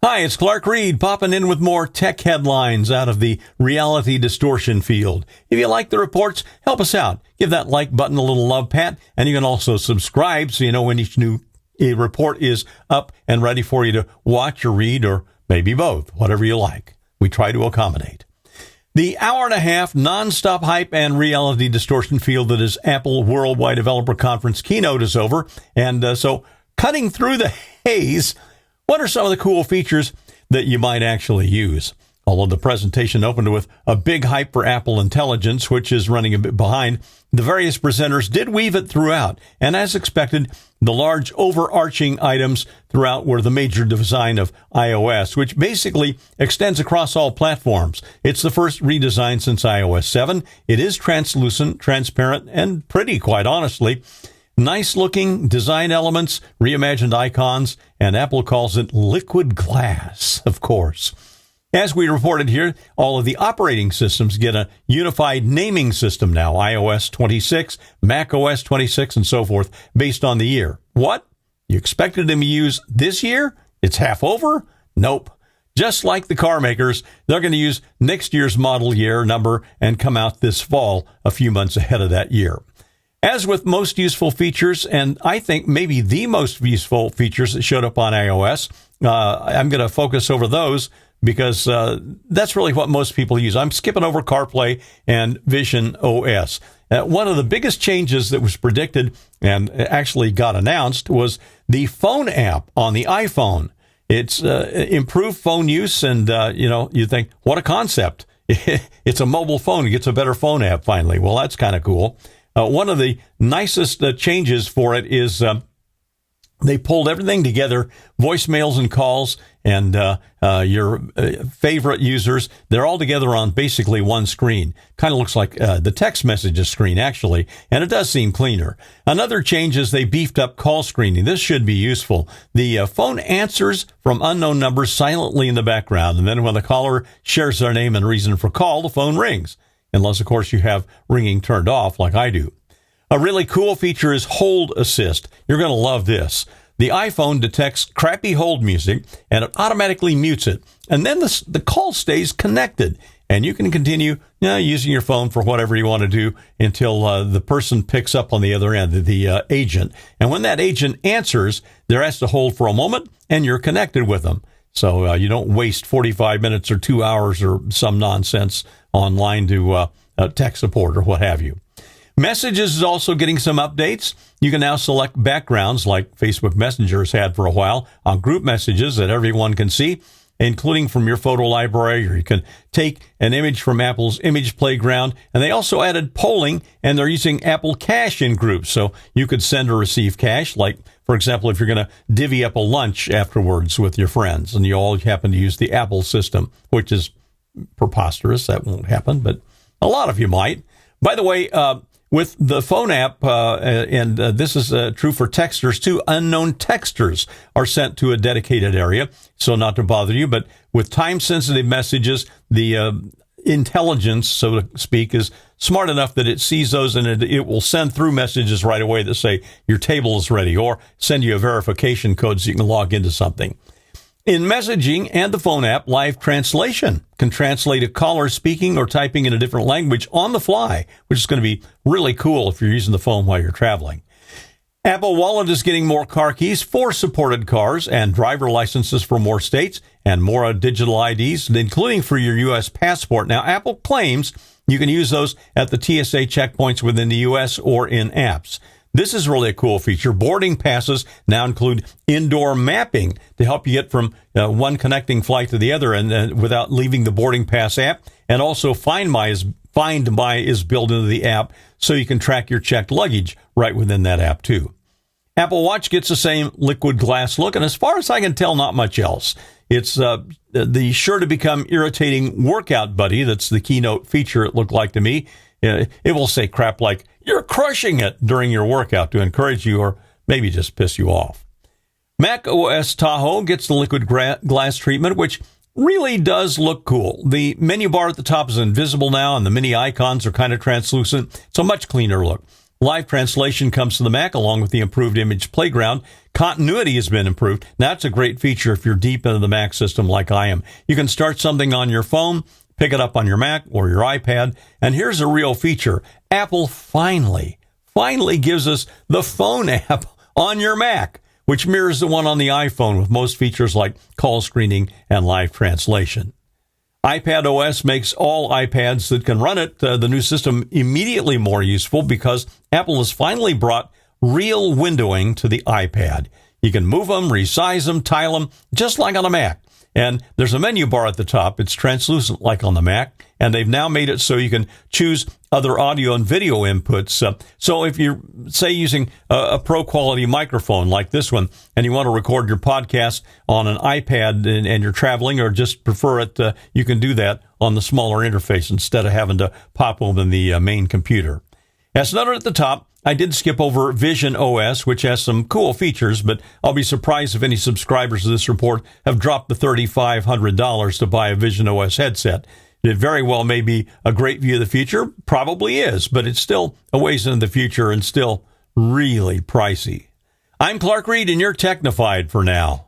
Hi, it's Clark Reid popping in with more tech headlines out of the reality distortion field. If you like the reports, help us out. Give that like button a little love pat, and you can also subscribe so you know when each new report is up and ready for you to watch or read, or maybe both, whatever you like. We try to accommodate. The hour-and-a-half nonstop hype and reality distortion field that is Apple Worldwide Developer Conference keynote is over, and so cutting through the haze, what are some of the cool features that you might actually use? Although the presentation opened with a big hype for Apple Intelligence, which is running a bit behind, the various presenters did weave it throughout. And as expected, the large overarching items throughout were the major design of iOS, which basically extends across all platforms. It's the first redesign since iOS 7. It is translucent, transparent, and pretty, quite honestly. Nice-looking design elements, reimagined icons, and Apple calls it liquid glass, of course. As we reported here, all of the operating systems get a unified naming system now, iOS 26, macOS 26, and so forth, based on the year. What? You expected them to use this year? It's half over? Nope. Just like the car makers, they're going to use next year's model year number and come out this fall, a few months ahead of that year. As with most useful features, and I think maybe the most useful features that showed up on iOS, I'm going to focus over those because that's really what most people use. I'm skipping over CarPlay and Vision OS. One of the biggest changes that was predicted and actually got announced was the phone app on the iPhone. It's improved phone use, and you think, what a concept. It's a mobile phone. It gets a better phone app finally. Well, that's kind of cool. One of the nicest changes for it is they pulled everything together, voicemails and calls and your favorite users. They're all together on basically one screen. Kind of looks like the text messages screen, actually, and it does seem cleaner. Another change is they beefed up call screening. This should be useful. The phone answers from unknown numbers silently in the background, and then when the caller shares their name and reason for call, the phone rings. Unless, of course, you have ringing turned off like I do. A really cool feature is Hold Assist. You're going to love this. The iPhone detects crappy hold music, and it automatically mutes it. And then the call stays connected, and you can continue using your phone for whatever you want to do until the person picks up on the other end, the agent. And when that agent answers, they're asked to hold for a moment, and you're connected with them. So you don't waste 45 minutes or 2 hours or some nonsense online to tech support or what have you. Messages is also getting some updates. You can now select backgrounds like Facebook Messenger has had for a while on group messages that everyone can see, including from your photo library, or you can take an image from Apple's Image Playground. And they also added polling, and they're using Apple Cash in groups. So you could send or receive cash, like, for example, if you're going to divvy up a lunch afterwards with your friends, and you all happen to use the Apple system, which is preposterous. That won't happen, but a lot of you might. By the way, with the phone app, and this is true for texters too, unknown texters are sent to a dedicated area, so not to bother you. But with time-sensitive messages, the intelligence, so to speak, is smart enough that it sees those, and it will send through messages right away that say your table is ready, or send you a verification code so you can log into something. In messaging and the phone app, live translation can translate a caller speaking or typing in a different language on the fly, which is going to be really cool if you're using the phone while you're traveling. Apple Wallet is getting more car keys for supported cars and driver licenses for more states and more digital IDs, including for your U.S. passport. Now, Apple claims you can use those at the TSA checkpoints within the U.S. or in apps. This is really a cool feature. Boarding passes now include indoor mapping to help you get from one connecting flight to the other and without leaving the boarding pass app. And also Find My is built into the app so you can track your checked luggage right within that app too. Apple Watch gets the same liquid glass look, and as far as I can tell, not much else. It's the sure-to-become irritating workout buddy. That's the keynote feature, it looked like to me. It will say crap like, "You're crushing it" during your workout to encourage you or maybe just piss you off. Mac OS Tahoe gets the liquid glass treatment, which really does look cool. The menu bar at the top is invisible now, and the mini icons are kind of translucent. It's a much cleaner look. Live translation comes to the Mac along with the improved image playground. Continuity has been improved. Now, that's a great feature if you're deep into the Mac system like I am. You can start something on your phone, pick it up on your Mac or your iPad. And here's a real feature. Apple finally gives us the phone app on your Mac, which mirrors the one on the iPhone with most features like call screening and live translation. iPad OS makes all iPads that can run it, the new system, immediately more useful because Apple has finally brought real windowing to the iPad. You can move them, resize them, tile them, just like on a Mac. And there's a menu bar at the top. It's translucent like on the Mac. And they've now made it so you can choose other audio and video inputs. So if you're, say, using a pro quality microphone like this one, and you want to record your podcast on an iPad and you're traveling or just prefer it, you can do that on the smaller interface instead of having to pop open the main computer. As noted at the top, I did skip over Vision OS, which has some cool features, but I'll be surprised if any subscribers of this report have dropped the $3,500 to buy a Vision OS headset. It very well may be a great view of the future, probably is, but it's still a ways into the future and still really pricey. I'm Clark Reid, and you're Technified for now.